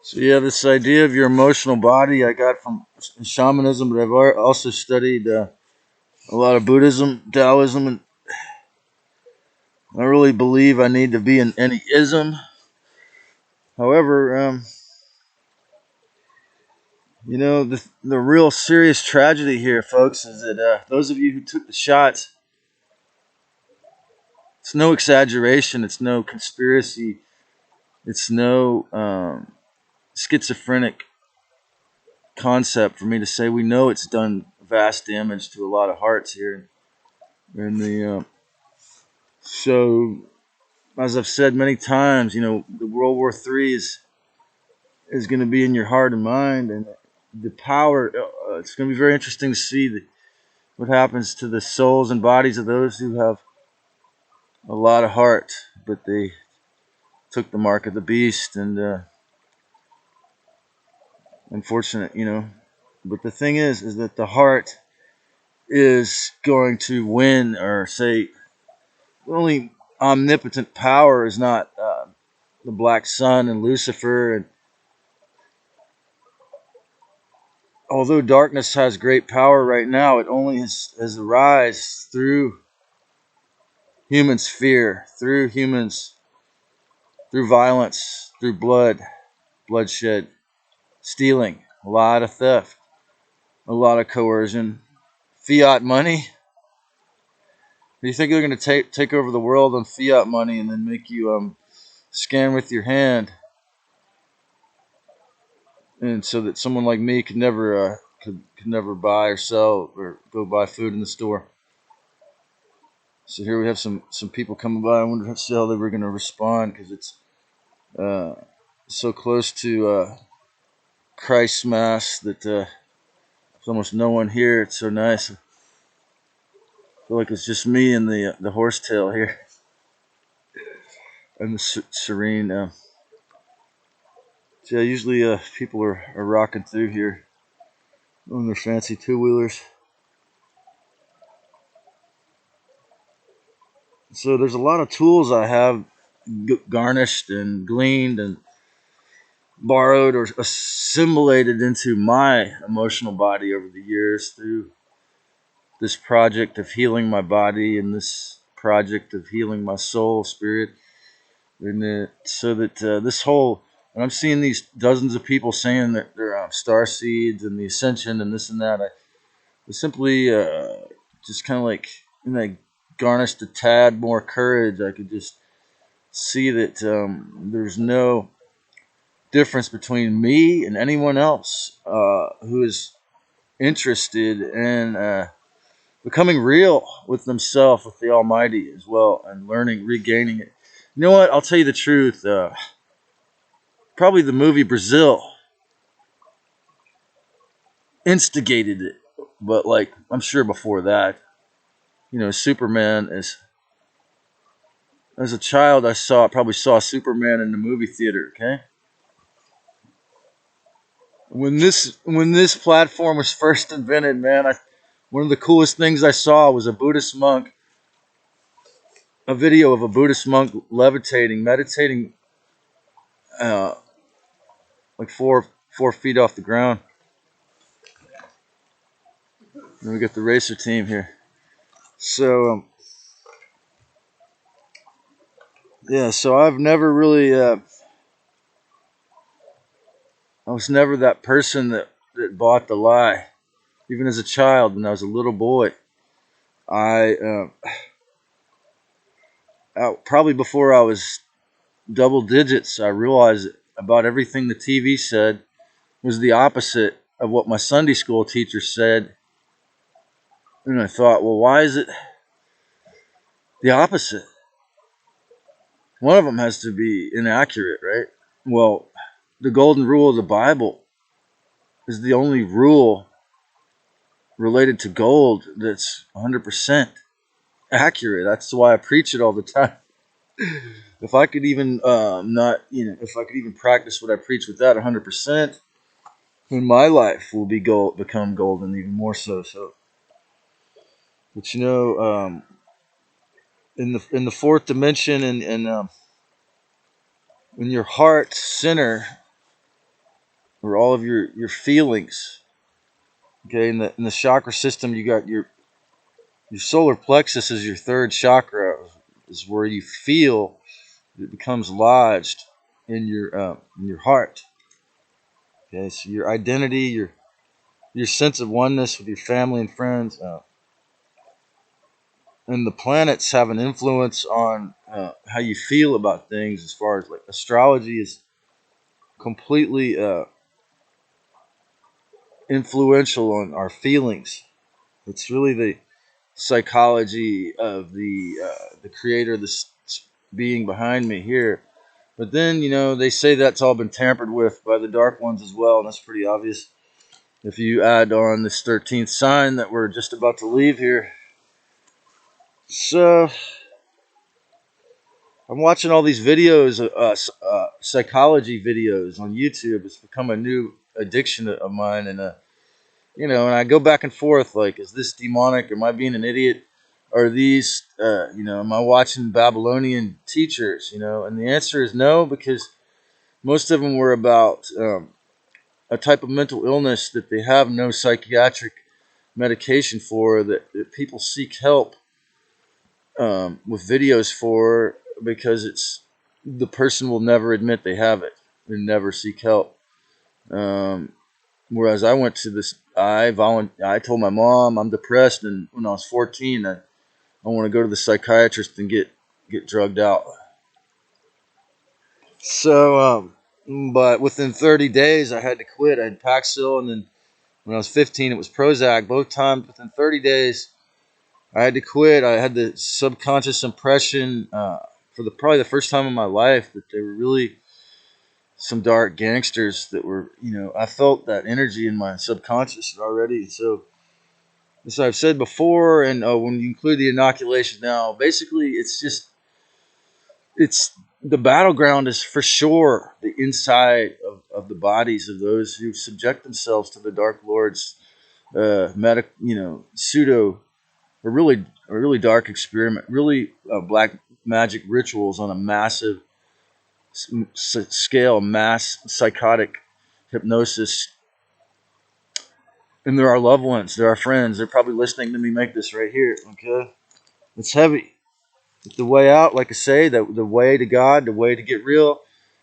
So yeah, this idea of your emotional body I got from shamanism, but I've also studied a lot of Buddhism, Taoism, and I really believe I need to be in any ism. However, the real serious tragedy here, folks, is that those of you who took the shots, it's no exaggeration, it's no conspiracy, it's no schizophrenic concept for me to say we know it's done vast damage to a lot of hearts here in the so as I've said many times, the World War III is going to be in your heart and mind, and the power. It's going to be very interesting to see what happens to the souls and bodies of those who have a lot of heart, but they took the mark of the beast, and unfortunate, But the thing is that the heart is going to win, or say, the only omnipotent power is not the black sun and Lucifer. And although darkness has great power right now, it only has arisen through humans' fear, through violence, through bloodshed, stealing, a lot of theft, a lot of coercion, fiat money. Do you think they're going to take over the world on fiat money and then make you scan with your hand, and so that someone like me could never buy or sell or go buy food in the store? So here we have some people coming by. I wonder how they were going to respond, because it's uh, so close to Christ's Mass that there's almost no one here. It's so nice. I feel like it's just me and the horsetail here, and the serene. So yeah, usually people are rocking through here on their fancy two-wheelers. So there's a lot of tools I have garnished and gleaned and borrowed or assimilated into my emotional body over the years through this project of healing my body and this project of healing my soul, spirit, and so that this whole, and I'm seeing these dozens of people saying that they're star seeds and the ascension and this and that. I simply just kind of like, and I garnished a tad more courage. I could just see that there's no difference between me and anyone else who is interested in becoming real with themselves, with the Almighty as well, and learning, regaining it. You know what? I'll tell you the truth. Probably the movie Brazil instigated it, but like I'm sure before that, Superman is. As a child, probably saw Superman in the movie theater. Okay, when this platform was first invented, man, one of the coolest things I saw was a video of a Buddhist monk levitating, meditating, uh, like four feet off the ground. And we got the racer team here. So yeah, so I've never really, I was never that person that bought the lie. Even as a child, when I was a little boy, I probably before I was double digits, I realized about everything the TV said was the opposite of what my Sunday school teacher said. And I thought, well, why is it the opposite? One of them has to be inaccurate, right? Well, the golden rule of the Bible is the only rule related to gold that's 100% accurate. That's why I preach it all the time. If I could even if I could even practice what I preach with that 100%, then my life will become golden even more so. So, but in the fourth dimension and in your heart center, or all of your feelings. Okay, in the chakra system, you got your solar plexus is your third chakra, is where you feel. It becomes lodged in your heart. Okay, so your identity, your sense of oneness with your family and friends, and the planets have an influence on how you feel about things. As far as like astrology is completely influential on our feelings. It's really the psychology of the creator, this being behind me here. But then, they say that's all been tampered with by the dark ones as well, and that's pretty obvious. If you add on this 13th sign that we're just about to leave here. So, I'm watching all these videos, psychology videos on YouTube. It's become a new addiction of mine, and and I go back and forth. Like, is this demonic? Am I being an idiot? Are these, am I watching Babylonian teachers? And the answer is no, because most of them were about a type of mental illness that they have no psychiatric medication for, that people seek help with videos for, because the person will never admit they have it and never seek help. Whereas I went to this, I told my mom I'm depressed, and when I was 14, I want to go to the psychiatrist and get drugged out. So, but within 30 days, I had to quit. I had Paxil, and then when I was 15, it was Prozac. Both times within 30 days, I had to quit. I had the subconscious impression for probably the first time in my life that they were really some dark gangsters that were, I felt that energy in my subconscious already. So, as I've said before, and when you include the inoculation now, basically it's the battleground is for sure the inside of the bodies of those who subject themselves to the Dark Lord's pseudo, a really dark experiment, really black magic rituals on a massive scale, mass psychotic hypnosis. And they're our loved ones, they're our friends. They're probably listening to me make this right here. Okay, it's heavy. The way out, like I say, the way to God, the way to get real,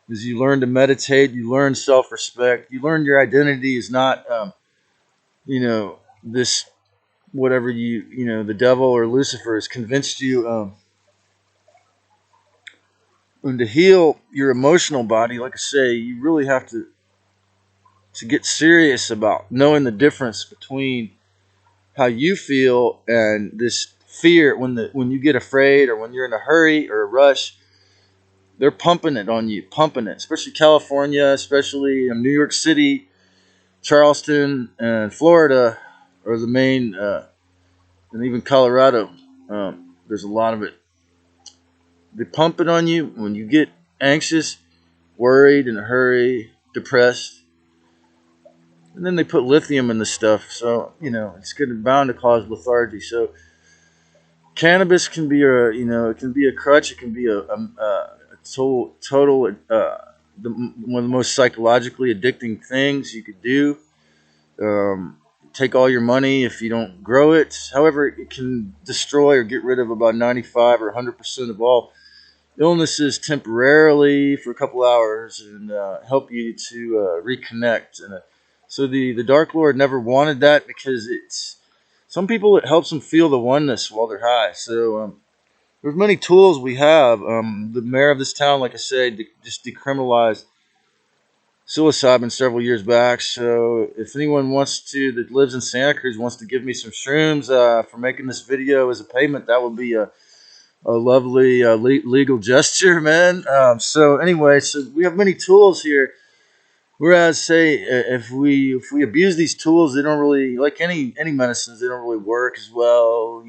is you learn to meditate. You learn self-respect. You learn your identity is not, this whatever the devil or Lucifer has convinced you. And to heal your emotional body, like I say, you really have to get serious about knowing the difference between how you feel and this fear. When you get afraid, or when you're in a hurry or a rush, they're pumping it on you, pumping it. Especially California, especially New York City, Charleston, and Florida are the main, and even Colorado. There's a lot of it. They pump it on you when you get anxious, worried, in a hurry, depressed. And then they put lithium in the stuff, so it's bound to cause lethargy. So cannabis can be it can be a crutch. It can be a total one of the most psychologically addicting things you could do. Take all your money if you don't grow it. However, it can destroy or get rid of about 95 or 100% of all illnesses temporarily for a couple hours, and help you to reconnect. And so the Dark Lord never wanted that, because it's some people, it helps them feel the oneness while they're high. So there's many tools we have. The mayor of this town, like I said, just decriminalized psilocybin several years back. So if anyone that lives in Santa Cruz wants to give me some shrooms for making this video as a payment, that would be a lovely legal gesture, man. So anyway, so we have many tools here. Whereas, say, if we abuse these tools, they don't really, like any medicines. They don't really work as well.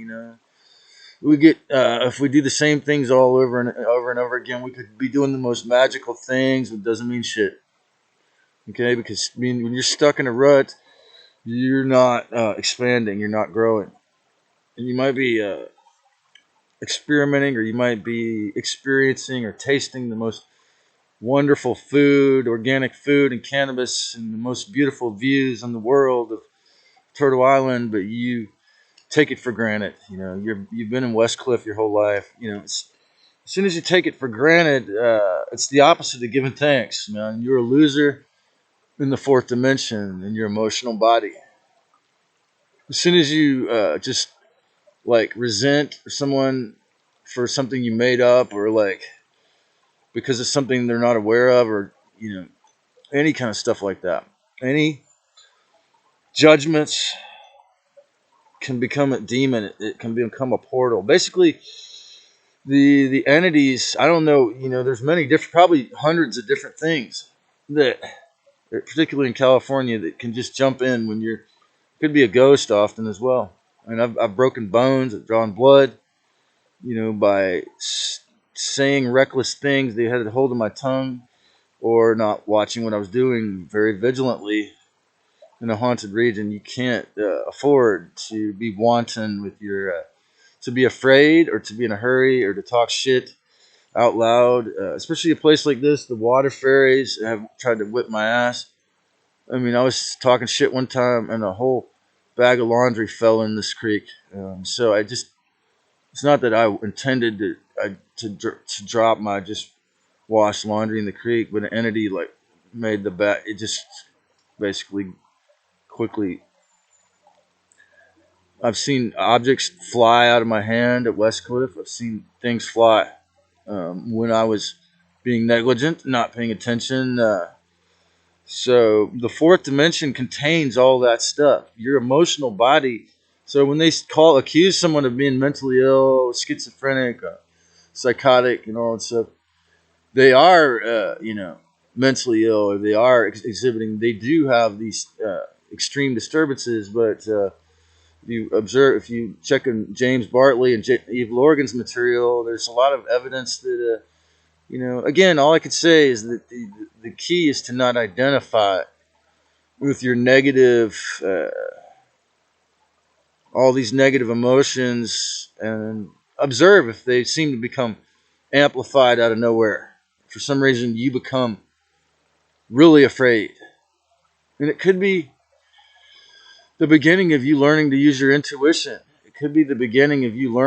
We get if we do the same things all over and over and over again, we could be doing the most magical things, but it doesn't mean shit. Okay, because when you're stuck in a rut, you're not expanding, you're not growing, and you might be experimenting, or you might be experiencing or tasting the most wonderful food, organic food, and cannabis, and the most beautiful views in the world of Turtle Island, but you take it for granted. You've been in West Cliff your whole life. As soon as you take it for granted, it's the opposite of giving thanks, man. You're a loser in the fourth dimension in your emotional body. As soon as you just like resent someone for something you made up, or like because of something they're not aware of, or any kind of stuff like that, any judgments can become a demon. It can become a portal. Basically, the entities. I don't know. There's many different, probably hundreds of different things that, particularly in California, that can just jump in when you're. Could be a ghost often as well. And I've broken bones, I've drawn blood, by saying reckless things. They had a hold of my tongue, or not watching what I was doing very vigilantly in a haunted region. You can't afford to be wanton with your, to be afraid, or to be in a hurry, or to talk shit out loud, especially a place like this. The water fairies have tried to whip my ass. I mean, I was talking shit one time, and a whole bag of laundry fell in this creek. So I just, it's not that I intended to drop my just washed laundry in the creek, but an entity like made the bag. It just basically quickly. I've seen objects fly out of my hand at West Cliff. I've seen things fly when I was being negligent, not paying attention. So the fourth dimension contains all that stuff. Your emotional body. So when they accuse someone of being mentally ill, schizophrenic, psychotic, and all that stuff, they are, mentally ill, or they are exhibiting. They do have these extreme disturbances, but you observe, if you check in James Bartley and Eve Lorgan's material, there's a lot of evidence that, again, all I could say is that the key is to not identify with your negative, all these negative emotions, and observe if they seem to become amplified out of nowhere. For some reason, you become really afraid. And it could be the beginning of you learning to use your intuition. It could be the beginning of you learning